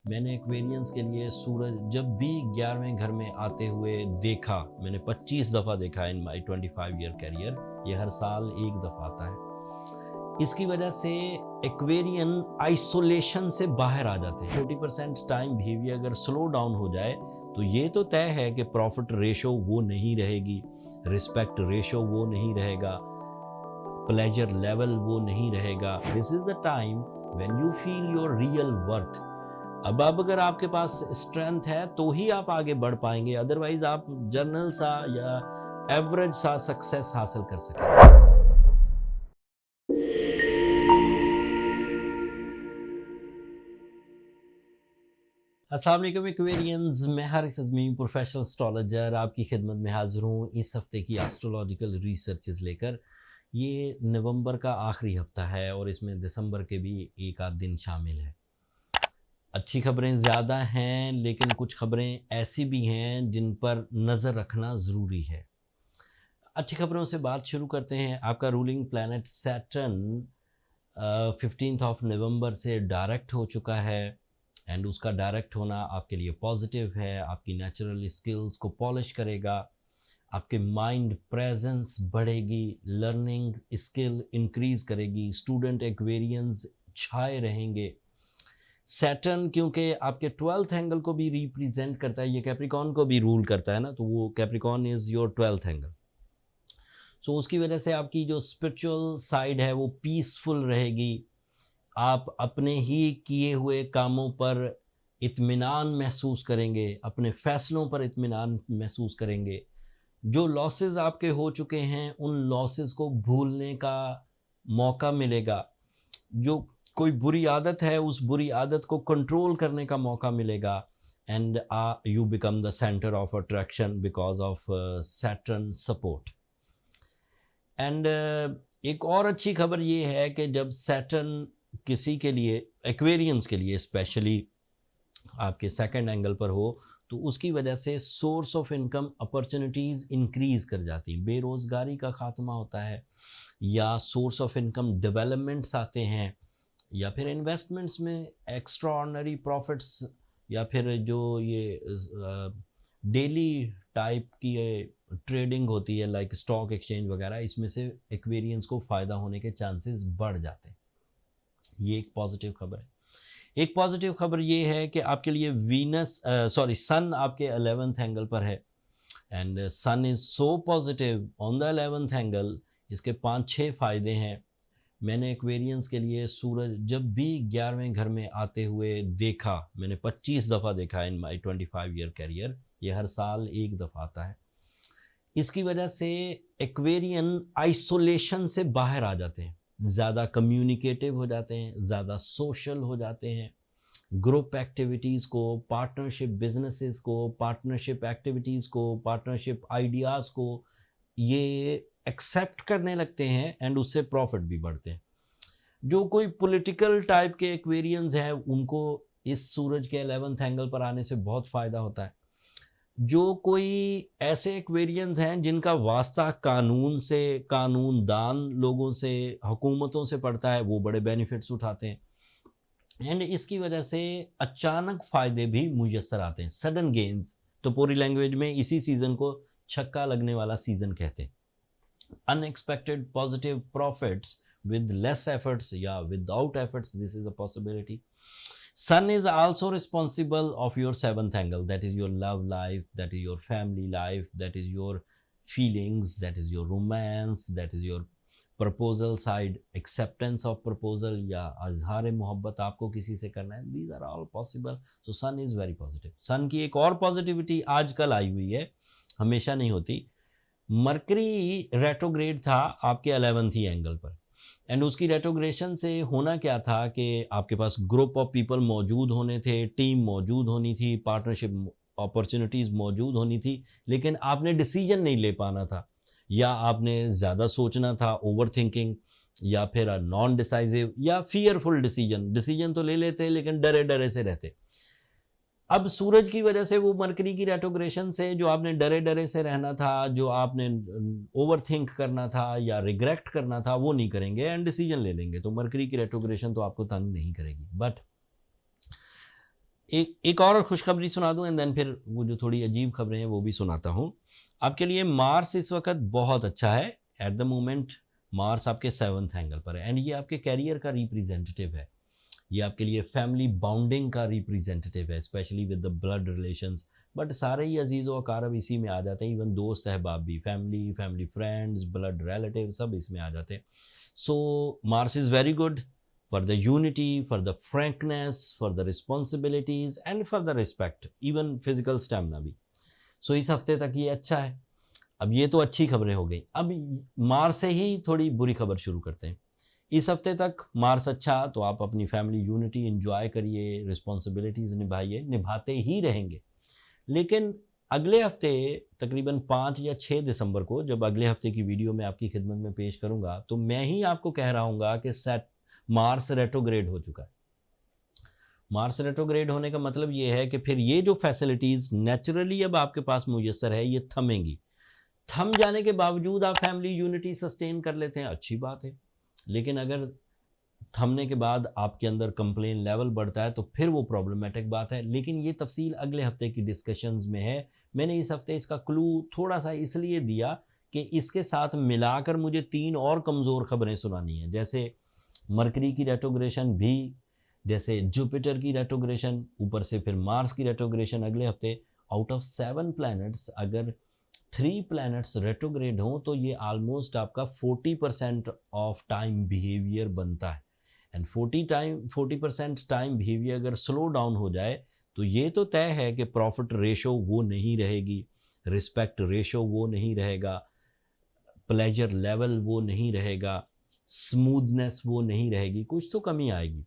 मैंने एक्वेरियंस के लिए सूरज जब भी 11वें घर में आते हुए देखा, मैंने 25 दफ़ा देखा इन माई 25 ईयर कैरियर। ये हर साल एक दफ़ा आता है। इसकी वजह से एक्वेरियन आइसोलेशन से बाहर आ जाते हैं। 40% टाइम बिहेवियर अगर स्लो डाउन हो जाए तो ये तो तय है कि प्रॉफिट रेशो वो नहीं रहेगी, रिस्पेक्ट रेशो वो नहीं रहेगा, प्लेजर लेवल वो नहीं रहेगा। This is the time when you feel your real worth. अब अगर आपके पास स्ट्रेंथ है तो ही आप आगे बढ़ पाएंगे, अदरवाइज आप जर्नल सा या एवरेज सा सक्सेस हासिल कर सकेंगे। अस्सलाम वालेकुम एक्वेरियंस, मैं हारिस अज़मी प्रोफेशनल एस्ट्रोलॉजर आपकी खिदमत में हाजिर हूँ इस हफ्ते की एस्ट्रोलॉजिकल रिसर्चेस लेकर। ये नवंबर का आखिरी हफ्ता है और इसमें दिसंबर के भी एक आध दिन शामिल है। अच्छी खबरें ज़्यादा हैं लेकिन कुछ खबरें ऐसी भी हैं जिन पर नज़र रखना ज़रूरी है। अच्छी खबरों से बात शुरू करते हैं। आपका ruling planet Saturn 15 of November से डायरेक्ट हो चुका है एंड उसका डायरेक्ट होना आपके लिए पॉजिटिव है। आपकी नेचुरल स्किल्स को पॉलिश करेगा, आपके माइंड प्रेजेंस बढ़ेगी, लर्निंग स्किल इंक्रीज करेगी, स्टूडेंट एक्वेरियंस छाए रहेंगे। सैटर्न क्योंकि आपके 12th एंगल को भी रिप्रेजेंट करता है, ये कैप्रिकॉन को भी रूल करता है ना, तो वो Capricorn is your 12th angle. So उसकी वजह से आपकी जो स्पिरिचुअल साइड है वो पीसफुल रहेगी। आप अपने ही किए हुए कामों पर इत्मीनान महसूस करेंगे, अपने फैसलों पर इत्मीनान महसूस करेंगे। जो लॉसेस आपके हो चुके हैं उन लॉसेस को भूलने का मौका मिलेगा। जो कोई बुरी आदत है उस बुरी आदत को कंट्रोल करने का मौका मिलेगा and you become the centre of attraction because of Saturn support. And एक और अच्छी खबर ये है कि जब सैटर्न किसी के लिए, एक्वेरियंस के लिए स्पेशली आपके सेकंड एंगल पर हो तो उसकी वजह से source of income opportunities increase कर जाती हैं। बेरोज़गारी का खात्मा होता है या सोर्स ऑफ इनकम डेवलपमेंट्स आते हैं या फिर इन्वेस्टमेंट्स में एक्स्ट्रा ऑर्डिनरी प्रॉफिट्स या फिर जो ये डेली टाइप की ट्रेडिंग होती है लाइक स्टॉक एक्सचेंज वगैरह, इसमें से एक्वेरियंस को फ़ायदा होने के चांसेस बढ़ जाते हैं। ये एक पॉजिटिव खबर है। एक पॉजिटिव खबर ये है कि आपके लिए सन आपके 11th एंगल पर है and sun is so positive on the 11th angle. इसके 5-6 फ़ायदे हैं। मैंने एक्वेरियंस के लिए सूरज जब भी 11वें घर में आते हुए देखा, मैंने 25 दफ़ा देखा इन माई 25 ईयर कैरियर। ये हर साल एक दफ़ा आता है। इसकी वजह से एक्वेरियन आइसोलेशन से बाहर आ जाते हैं, ज़्यादा कम्युनिकेटिव हो जाते हैं, ज़्यादा सोशल हो जाते हैं। ग्रुप एक्टिविटीज़ को, पार्टनरशिप बिजनेसेस को, पार्टनरशिप एक्टिविटीज़ को, पार्टनरशिप आइडियाज़ को ये एक्सेप्ट करने लगते हैं एंड उससे प्रॉफिट भी बढ़ते हैं। जो कोई पॉलिटिकल टाइप के एक्वेरियंस हैं उनको इस सूरज के 11th एंगल पर आने से बहुत फ़ायदा होता है। जो कोई ऐसे एक्वेरियंस हैं जिनका वास्ता कानून से, कानूनदान लोगों से, हुकूमतों से पड़ता है, वो बड़े बेनिफिट्स उठाते हैं एंड इसकी वजह से अचानक फ़ायदे भी मुयस्सर आते हैं, सडन गेन्स। तो पूरी लैंग्वेज में इसी सीज़न को छक्का लगने वाला सीज़न कहते हैं। Unexpected positive profits with less efforts, yeah, without efforts, this is a possibility. Sun is also responsible of your 7th angle, that is your love life, that is your family life, that is your feelings, that is your romance, that is your proposal side, acceptance of proposal या अजहार मोहब्बत आपको किसी से करना है। These are all possible. So sun is very positive. sun की एक और पॉजिटिविटी आजकल आई हुई है, हमेशा नहीं होती। मरकरी रेट्रोग्रेड था आपके 11th ही एंगल पर एंड उसकी रेट्रोग्रेशन से होना क्या था कि आपके पास ग्रुप ऑफ पीपल मौजूद होने थे, टीम मौजूद होनी थी, पार्टनरशिप अपॉर्चुनिटीज़ मौजूद होनी थी, लेकिन आपने डिसीजन नहीं ले पाना था या आपने ज़्यादा सोचना था, ओवर थिंकिंग, या फिर नॉन डिसाइसिव या फियरफुल डिसीजन तो ले लेते लेकिन डरे डरे से रहते। अब सूरज की वजह से वो मरकरी की रेट्रोग्रेशन से जो आपने डरे डरे से रहना था, जो आपने ओवर थिंक करना था या रिग्रेट करना था, वो नहीं करेंगे एंड डिसीजन ले लेंगे। तो मरकरी की रेट्रोग्रेशन तो आपको तंग नहीं करेगी। बट एक और खुशखबरी सुना दूं एंड देन फिर वो जो थोड़ी अजीब खबरें हैं वो भी सुनाता हूं आपके लिए। मार्स इस वक्त बहुत अच्छा है एट द मोमेंट। मार्स आपके 7th एंगल पर है एंड ये आपके कैरियर का रिप्रेजेंटेटिव है। ये आपके लिए फैमिली बाउंडिंग का रिप्रेजेंटेटिव है, specially with the blood relations. But सारे ही अजीज़ व अकारब इसी में आ जाते हैं, इवन दोस्त अहबाब भी, फैमिली फ्रेंड्स, ब्लड रिलेटिव सब इसमें आ जाते हैं। So Mars is very good for the unity, for the frankness, for the responsibilities and for the respect, even physical stamina भी। सो इस हफ्ते तक ये अच्छा है। अब ये तो अच्छी खबरें हो गई, अब मार्स से ही थोड़ी बुरी खबर शुरू करते हैं। इस हफ्ते तक मार्स अच्छा, तो आप अपनी फैमिली यूनिटी एंजॉय करिए, रिस्पॉन्सिबिलिटीज़ निभाइए, निभाते ही रहेंगे। लेकिन अगले हफ्ते तकरीबन 5 या 6 दिसंबर को जब अगले हफ्ते की वीडियो मैं आपकी खिदमत में पेश करूंगा तो मैं ही आपको कह रहा हूँगा कि मार्स रेट्रोग्रेड हो चुका है। मार्स रेट्रोग्रेड होने का मतलब ये है कि फिर ये जो फैसिलिटीज़ नेचुरली अब आपके पास मुयसर है ये थमेंगी। थम जाने के बावजूद आप फैमिली यूनिटी सस्टेन कर लेते हैं, अच्छी बात है। लेकिन अगर थमने के बाद आपके अंदर कंप्लेन लेवल बढ़ता है तो फिर वो प्रॉब्लमेटिक बात है। लेकिन ये तफसील अगले हफ्ते की डिस्कशंस में है। मैंने इस हफ्ते इसका क्लू थोड़ा सा इसलिए दिया कि इसके साथ मिलाकर मुझे 3 और कमज़ोर खबरें सुनानी है, जैसे मरकरी की रेट्रोग्रेशन भी, जैसे जुपिटर की रेट्रोग्रेशन, ऊपर से फिर मार्स की रेट्रोग्रेशन अगले हफ्ते। आउट ऑफ 7 प्लैनेट्स अगर 3 प्लैनेट्स रेट्रोग्रेड हों तो ये आलमोस्ट आपका 40% ऑफ टाइम बिहेवियर बनता है। एंड 40% टाइम बिहेवियर अगर स्लो डाउन हो जाए तो ये तो तय है कि प्रॉफिट रेशो वो नहीं रहेगी, रिस्पेक्ट रेशो वो नहीं रहेगा, प्लेजर लेवल वो नहीं रहेगा, स्मूथनेस वो नहीं रहेगी, कुछ तो कमी आएगी।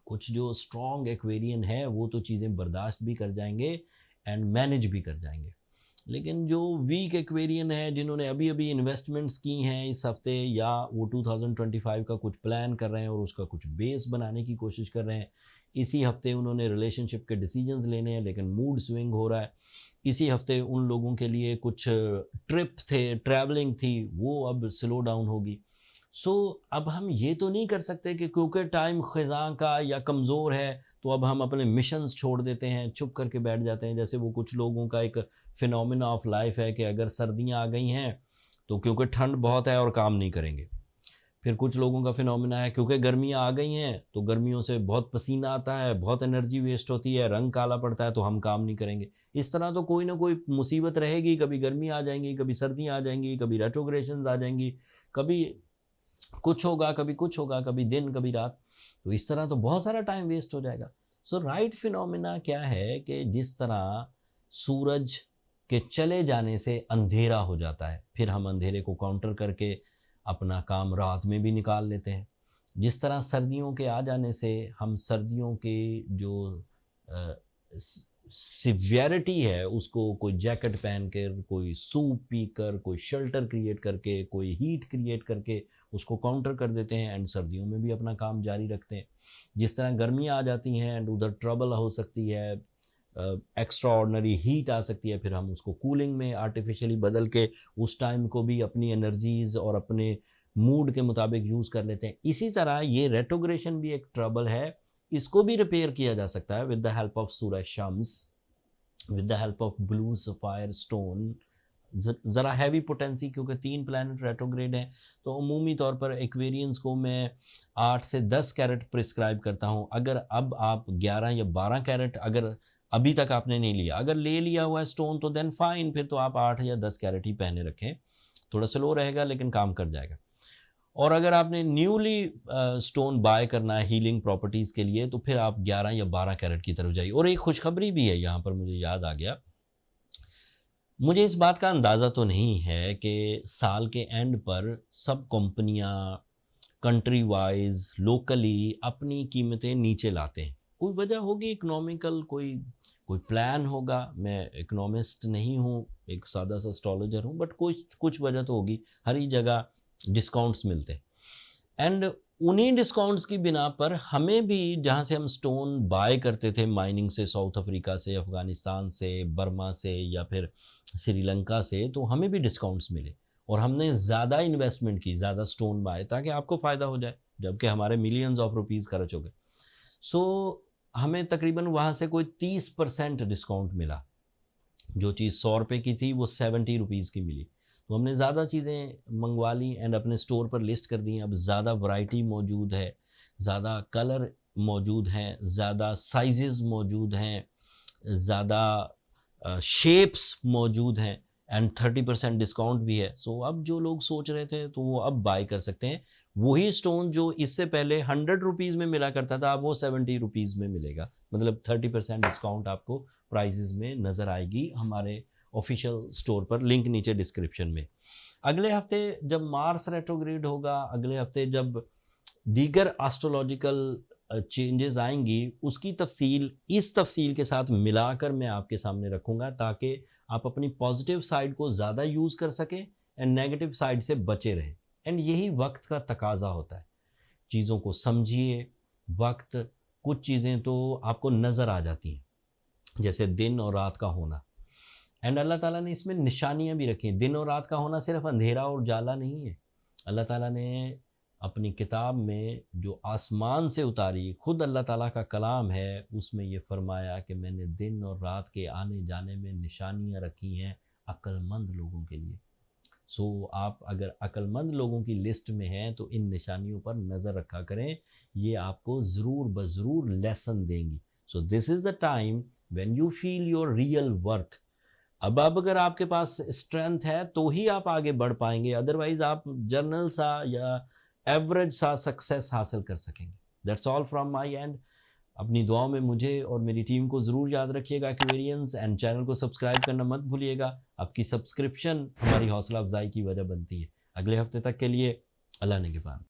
कुछ जो स्ट्रॉन्ग एक्वेरियन है वो तो चीज़ें बर्दाश्त भी कर जाएंगे एंड मैनेज भी कर जाएंगे। लेकिन जो वीक एक्वेरियन है, जिन्होंने अभी अभी इन्वेस्टमेंट्स की हैं इस हफ्ते, या वो 2025 का कुछ प्लान कर रहे हैं और उसका कुछ बेस बनाने की कोशिश कर रहे हैं, इसी हफ्ते उन्होंने रिलेशनशिप के डिसीजंस लेने हैं लेकिन मूड स्विंग हो रहा है। इसी हफ्ते उन लोगों के लिए कुछ ट्रिप थे, ट्रैवलिंग थी, वो अब स्लो डाउन होगी। सो अब हम ये तो नहीं कर सकते कि क्योंकि टाइम ख़ज़ां का या कमज़ोर है तो अब हम अपने मिशंस छोड़ देते हैं, चुप करके बैठ जाते हैं। जैसे वो कुछ लोगों का एक फिनोमिना ऑफ लाइफ है कि अगर सर्दियां आ गई हैं तो क्योंकि ठंड बहुत है और काम नहीं करेंगे। फिर कुछ लोगों का फिनोमिना है क्योंकि गर्मियां आ गई हैं तो गर्मियों से बहुत पसीना आता है, बहुत एनर्जी वेस्ट होती है, रंग काला पड़ता है, तो हम काम नहीं करेंगे। इस तरह तो कोई ना कोई मुसीबत रहेगी, कभी गर्मी आ जाएंगी, कभी सर्दियाँ आ जाएंगी, कभी रेट्रोग्रेशंस आ जाएंगी, कभी कुछ होगा, कभी कुछ होगा, कभी दिन कभी रात। तो इस तरह तो बहुत सारा टाइम वेस्ट हो जाएगा। सो राइट फिनोमिना क्या है कि जिस तरह सूरज के चले जाने से अंधेरा हो जाता है, फिर हम अंधेरे को काउंटर करके अपना काम रात में भी निकाल लेते हैं। जिस तरह सर्दियों के आ जाने से हम सर्दियों के जो सिवियरिटी है उसको कोई जैकेट पहन कर, कोई सूप पीकर, कोई शेल्टर क्रिएट करके, कोई हीट क्रिएट करके उसको काउंटर कर देते हैं एंड सर्दियों में भी अपना काम जारी रखते हैं। जिस तरह गर्मियाँ आ जाती हैं एंड उधर ट्रबल हो सकती है, एक्स्ट्रा ऑर्डनरी हीट आ सकती है, फिर हम उसको कूलिंग में आर्टिफिशियली बदल के उस टाइम को भी अपनी एनर्जीज़ और अपने मूड के मुताबिक यूज़ कर लेते हैं। इसी तरह ये रेट्रोग्रेशन भी एक ट्रबल है, इसको भी रिपेयर किया जा सकता है with the help of Suraj Shams, with the help of blue sapphire stone. ज़रा हैवी पोटेंसी, क्योंकि 3 प्लैनेट रेट्रोग्रेड हैं तो उमूमी तौर पर एक्वेरियंस को मैं 8 से 10 कैरेट प्रिस्क्राइब करता हूं। अगर अब आप 11 या 12 कैरेट अगर अभी तक आपने नहीं लिया, अगर ले लिया हुआ है स्टोन तो देन फाइन, फिर तो आप 8 या 10 कैरेट ही पहने रखें। थोड़ा स्लो रहेगा लेकिन काम कर जाएगा। और अगर आपने न्यूली स्टोन बाय करना है हीलिंग प्रॉपर्टीज़ के लिए तो फिर आप 11 या 12 कैरेट की तरफ जाइए। और एक खुशखबरी भी है यहाँ पर, मुझे याद आ गया, मुझे इस बात का अंदाज़ा तो नहीं है कि साल के एंड पर सब कंपनियां कंट्री वाइज लोकली अपनी कीमतें नीचे लाते हैं। कोई वजह होगी इकोनॉमिकल, कोई कोई प्लान होगा। मैं इकोनॉमिस्ट नहीं हूँ, एक सादा सा एस्ट्रोलॉजर हूँ, बट कुछ वजह तो होगी। हर ही जगह डिस्काउंट्स मिलते हैं एंड उन्हीं डिस्काउंट्स की बिना पर हमें भी, जहाँ से हम स्टोन बाय करते थे माइनिंग से, साउथ अफ्रीका से, अफ़गानिस्तान से, बर्मा से या फिर श्रीलंका से, तो हमें भी डिस्काउंट्स मिले और हमने ज़्यादा इन्वेस्टमेंट की, ज़्यादा स्टोन बाय, ताकि आपको फ़ायदा हो जाए, जबकि हमारे मिलियंस ऑफ रुपीज़ खर्च हो गए। सो हमें तकरीबन वहाँ से कोई 30% डिस्काउंट मिला। जो चीज़ 100 रुपये की थी वो 70 रुपीज़ की मिली। तो हमने ज़्यादा चीज़ें मंगवा ली एंड अपने स्टोर पर लिस्ट कर दी। अब ज़्यादा वैरायटी मौजूद है, ज़्यादा कलर मौजूद हैं, ज़्यादा साइजेस मौजूद हैं, ज़्यादा शेप्स मौजूद हैं एंड 30% डिस्काउंट भी है। सो अब जो लोग सोच रहे थे तो वो अब बाय कर सकते हैं। वही स्टोन जो इससे पहले 100 रुपीज़ में मिला करता था, अब वो 70 रुपीज़ में मिलेगा। मतलब 30% डिस्काउंट आपको प्राइजेस में नज़र आएगी हमारे ऑफिशियल स्टोर पर, लिंक नीचे डिस्क्रिप्शन में। अगले हफ्ते जब मार्स रेट्रोग्रेड होगा, अगले हफ्ते जब दीगर एस्ट्रोलॉजिकल चेंजेस आएंगी, उसकी तफसील इस तफसील के साथ मिलाकर मैं आपके सामने रखूँगा ताकि आप अपनी पॉजिटिव साइड को ज़्यादा यूज़ कर सकें एंड नेगेटिव साइड से बचे रहें। एंड यही वक्त का तकाजा होता है। चीज़ों को समझिए। वक्त, कुछ चीज़ें तो आपको नज़र आ जाती हैं, जैसे दिन और रात का होना। एंड अल्लाह ताला ने इसमें निशानियां भी रखी हैं। दिन और रात का होना सिर्फ अंधेरा और उजाला नहीं है। अल्लाह ताला ने अपनी किताब में जो आसमान से उतारी, खुद अल्लाह ताला का कलाम है, उसमें ये फरमाया कि मैंने दिन और रात के आने जाने में निशानियां रखी हैं अक्लमंद लोगों के लिए। सो आप अगर अक्लमंद लोगों की लिस्ट में हैं तो इन निशानियों पर नज़र रखा करें। ये आपको ज़रूर ज़रूर लेसन देंगी। So this is the time when you feel your real worth. अब अगर आपके पास स्ट्रेंथ है तो ही आप आगे बढ़ पाएंगे, अदरवाइज आप जर्नल सा या एवरेज सा सक्सेस हासिल कर सकेंगे। That's all from my and. अपनी दुआओं में मुझे और मेरी टीम को ज़रूर याद रखिएगा एक्वेरियंस, एंड चैनल को सब्सक्राइब करना मत भूलिएगा। आपकी सब्सक्रिप्शन हमारी हौसला अफजाई की वजह बनती है। अगले हफ्ते तक के लिए अल्लाह ने के पान।